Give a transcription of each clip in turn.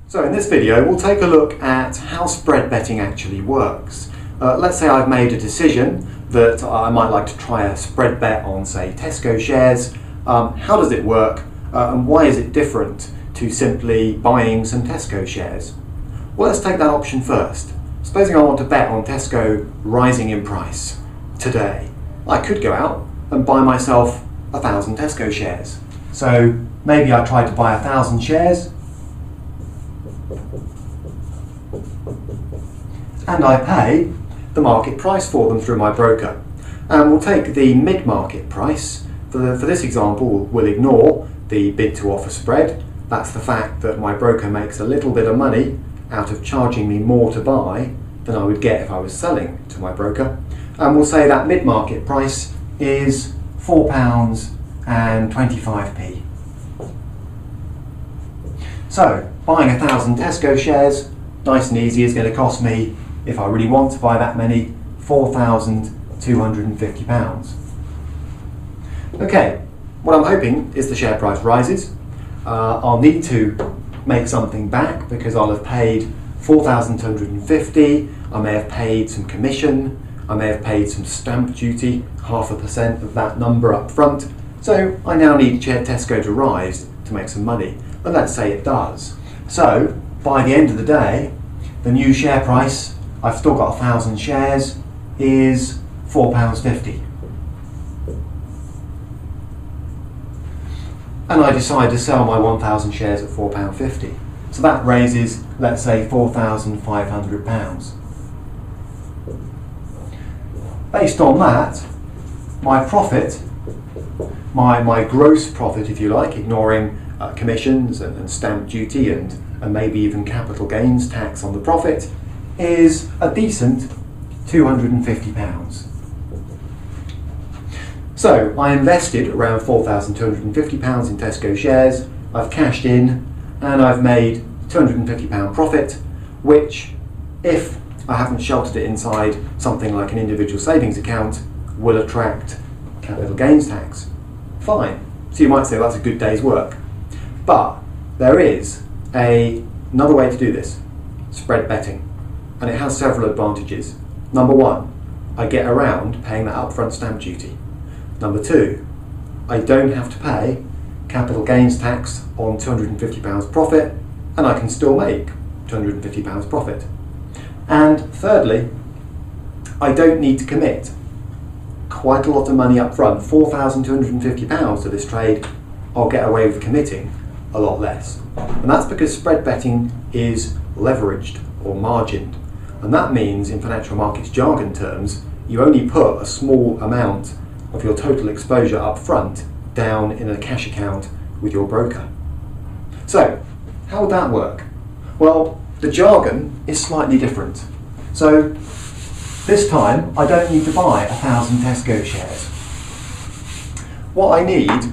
So in this video we'll take a look at how spread betting actually works. Let's say I've made a decision that I might like to try a spread bet on, say, Tesco shares. How does it work and why is it different to simply buying some Tesco shares? Well, let's take that option first. Supposing I want to bet on Tesco rising in price today. I could go out and buy myself 1,000 Tesco shares. So maybe I try to buy 1,000 shares and I pay the market price for them through my broker. And we'll take the mid-market price. For this example, we'll ignore the bid to offer spread. That's the fact that my broker makes a little bit of money out of charging me more to buy than I would get if I was selling to my broker. And we'll say that mid-market price is £4.25. So buying 1,000 Tesco shares, nice and easy, is going to cost me, if I really want to buy that many, £4,250. Okay, what I'm hoping is the share price rises. I'll need to make something back because I'll have paid £4,250. I may have paid some commission. I may have paid some stamp duty, 0.5% of that number up front. So I now need Tesco to rise to make some money. And let's say it does. So by the end of the day, the new share price, I've still got 1,000 shares, is £4.50. And I decide to sell my 1,000 shares at £4.50. So that raises, let's say, £4,500. Based on that, my profit, my gross profit, if you like, ignoring commissions and stamp duty and maybe even capital gains tax on the profit, is a decent £250. So I invested around £4,250 in Tesco shares, I've cashed in and I've made £250 profit, which, if I haven't sheltered it inside something like an individual savings account, will attract capital gains tax. Fine. So you might say, well, that's a good day's work. But there is another way to do this, spread betting. And it has several advantages. Number one, I get around paying that upfront stamp duty. Number two, I don't have to pay capital gains tax on £250 profit, and I can still make £250 profit. And thirdly, I don't need to commit quite a lot of money up front, £4,250 to this trade. I'll get away with committing a lot less. And that's because spread betting is leveraged or margined. And that means, in financial markets jargon terms, you only put a small amount of your total exposure up front down in a cash account with your broker. So, how would that work? Well, the jargon is slightly different. So, this time I don't need to buy 1,000 Tesco shares. What I need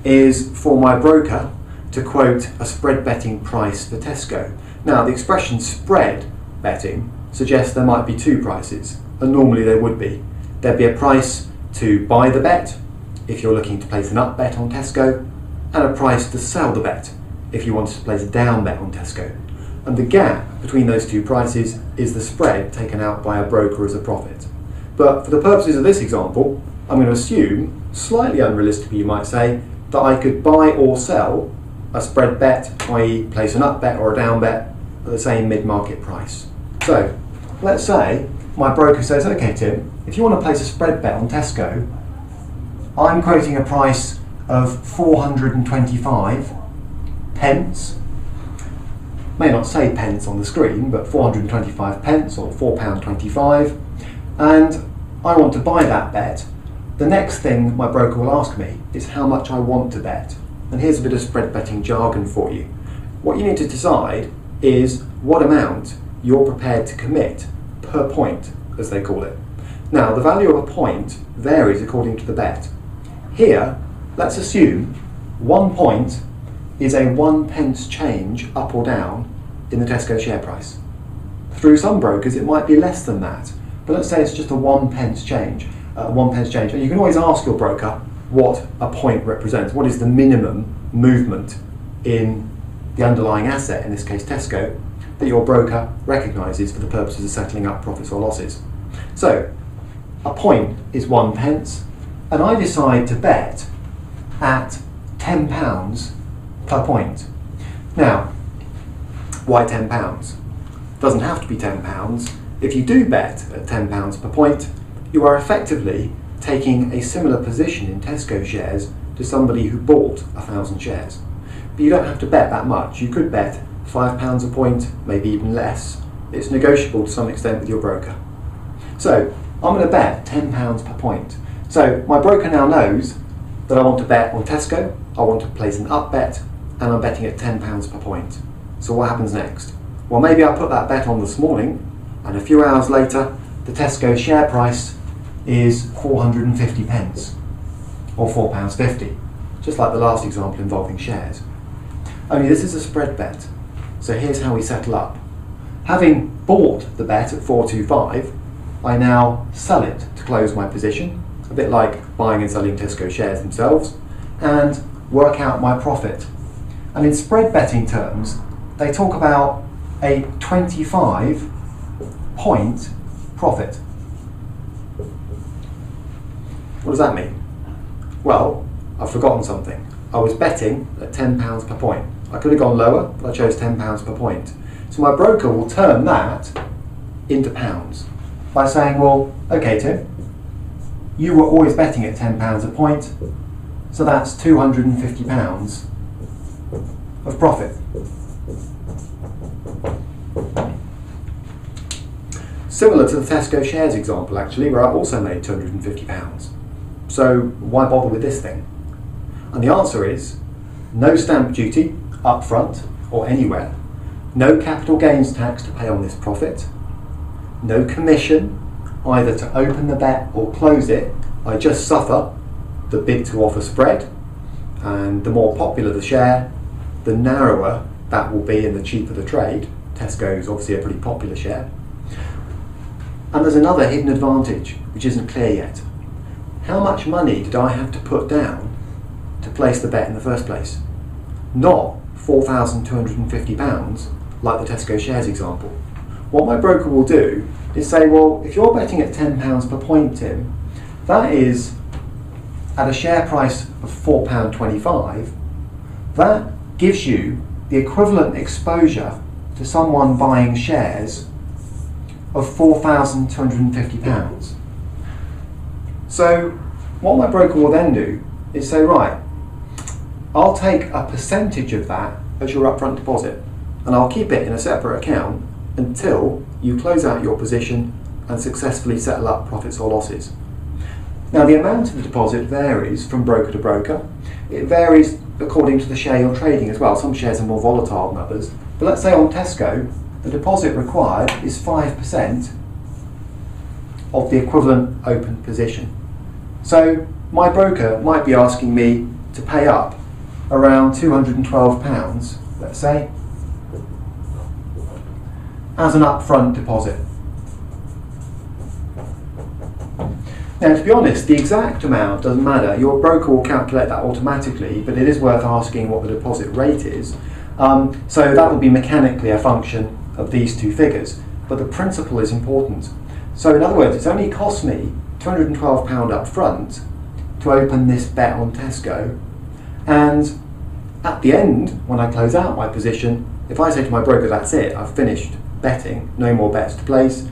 is for my broker to quote a spread betting price for Tesco. Now, the expression spread betting suggests there might be two prices, and normally there would be. There'd be a price to buy the bet, if you're looking to place an up bet on Tesco, and a price to sell the bet, if you wanted to place a down bet on Tesco. And the gap between those two prices is the spread taken out by a broker as a profit. But for the purposes of this example, I'm going to assume, slightly unrealistically you might say, that I could buy or sell a spread bet, i.e. place an up bet or a down bet at the same mid-market price. So, let's say my broker says, okay Tim, if you want to place a spread bet on Tesco, I'm quoting a price of 425 pence. May not say pence on the screen, but 425 pence or £4.25, and I want to buy that bet. The next thing my broker will ask me is how much I want to bet. And here's a bit of spread betting jargon for you. What you need to decide is what amount you're prepared to commit per point, as they call it. Now, the value of a point varies according to the bet. Here, let's assume 1 point is a 1 pence change up or down in the Tesco share price. Through some brokers, it might be less than that, but let's say it's just a 1 pence change. And you can always ask your broker what a point represents. What is the minimum movement in the underlying asset, in this case Tesco, that your broker recognises for the purposes of settling up profits or losses. So, a point is 1 pence, and I decide to bet at £10 per point. Now, why £10? Doesn't have to be £10. If you do bet at £10 per point, you are effectively taking a similar position in Tesco shares to somebody who bought 1,000 shares. But you don't have to bet that much. You could bet £5 a point, maybe even less. It's negotiable to some extent with your broker. So I'm going to bet £10 per point. So my broker now knows that I want to bet on Tesco, I want to place an up bet, and I'm betting at £10 per point. So what happens next? Well, maybe I put that bet on this morning, and a few hours later the Tesco share price is 450 pence, or £4.50, just like the last example involving shares. Only this is a spread bet. So here's how we settle up. Having bought the bet at 425, I now sell it to close my position, a bit like buying and selling Tesco shares themselves, and work out my profit. And in spread betting terms, they talk about a 25-point profit. What does that mean? Well, I've forgotten something. I was betting at £10 per point. I could have gone lower, but I chose £10 per point. So my broker will turn that into pounds by saying, well, okay Tim, you were always betting at £10 a point, so that's £250 of profit. Similar to the Tesco shares example actually, where I also made £250. So why bother with this thing? And the answer is no stamp duty up front or anywhere, no capital gains tax to pay on this profit, no commission either to open the bet or close it. I just suffer the bid to offer spread, and the more popular the share, the narrower that will be and the cheaper the trade. Tesco is obviously a pretty popular share. And there's another hidden advantage which isn't clear yet. How much money did I have to put down to place the bet in the first place? Not £4,250 like the Tesco shares example. What my broker will do is say, well, if you're betting at £10 per point, Tim, that is at a share price of £4.25, that gives you the equivalent exposure to someone buying shares of £4,250. So what my broker will then do is say, right, I'll take a percentage of that as your upfront deposit, and I'll keep it in a separate account until you close out your position and successfully settle up profits or losses. Now the amount of the deposit varies from broker to broker. It varies according to the share you're trading as well. Some shares are more volatile than others. But let's say on Tesco, the deposit required is 5% of the equivalent open position. So my broker might be asking me to pay up around £212, let's say, as an upfront deposit. Now, to be honest, the exact amount doesn't matter. Your broker will calculate that automatically, but it is worth asking what the deposit rate is. So that will be mechanically a function of these two figures, but the principle is important. So in other words, it's only cost me £212 up front to open this bet on Tesco, and at the end, when I close out my position, if I say to my broker, that's it, I've finished betting, no more bets to place,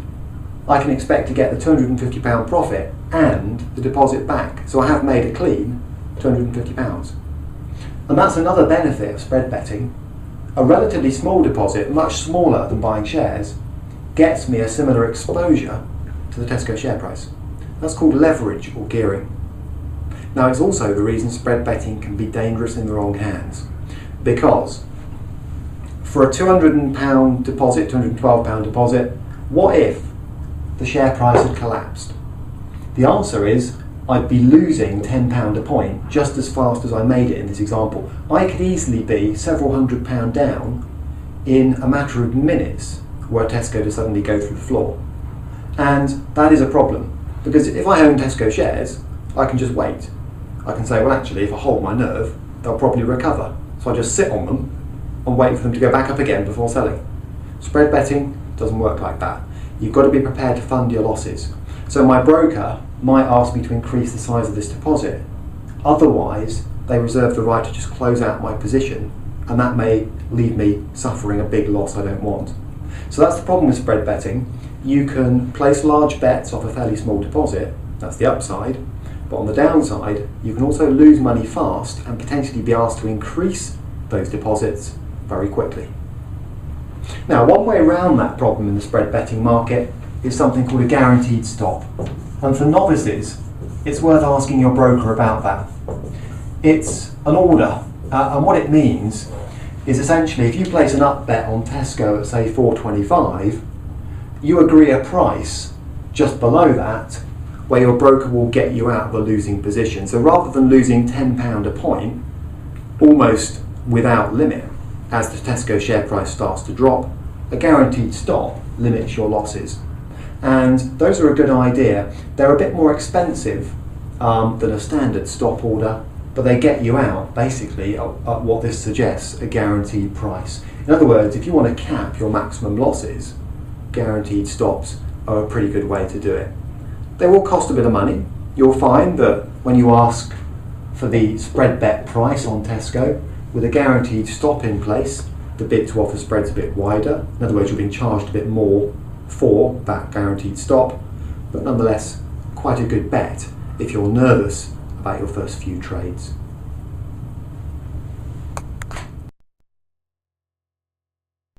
I can expect to get the £250 profit and the deposit back. So I have made a clean £250. And that's another benefit of spread betting. A relatively small deposit, much smaller than buying shares, gets me a similar exposure to the Tesco share price. That's called leverage or gearing. Now it's also the reason spread betting can be dangerous in the wrong hands, because for a £200 deposit, £212 deposit, what if the share price had collapsed? The answer is I'd be losing £10 a point just as fast as I made it in this example. I could easily be several £100 down in a matter of minutes were Tesco to suddenly go through the floor. And that is a problem, because if I own Tesco shares, I can just wait. I can say, well actually, if I hold my nerve, they'll probably recover. So I just sit on them and wait for them to go back up again before selling. Spread betting doesn't work like that. You've got to be prepared to fund your losses. So my broker might ask me to increase the size of this deposit. Otherwise, they reserve the right to just close out my position, and that may leave me suffering a big loss I don't want. So that's the problem with spread betting. You can place large bets off a fairly small deposit, that's the upside, but on the downside, you can also lose money fast and potentially be asked to increase those deposits very quickly. Now, one way around that problem in the spread betting market is something called a guaranteed stop. And for novices, it's worth asking your broker about that. It's an order, and what it means is essentially if you place an up bet on Tesco at say $4.25, you agree a price just below that where your broker will get you out of a losing position. So rather than losing £10 a point, almost without limit, as the Tesco share price starts to drop, a guaranteed stop limits your losses. And those are a good idea. They're a bit more expensive than a standard stop order, but they get you out basically at what this suggests, a guaranteed price. In other words, if you want to cap your maximum losses, guaranteed stops are a pretty good way to do it. They will cost a bit of money. You'll find that when you ask for the spread bet price on Tesco, with a guaranteed stop in place, the bid to offer spread's a bit wider. In other words, you're being charged a bit more for that guaranteed stop, but nonetheless quite a good bet if you're nervous about your first few trades.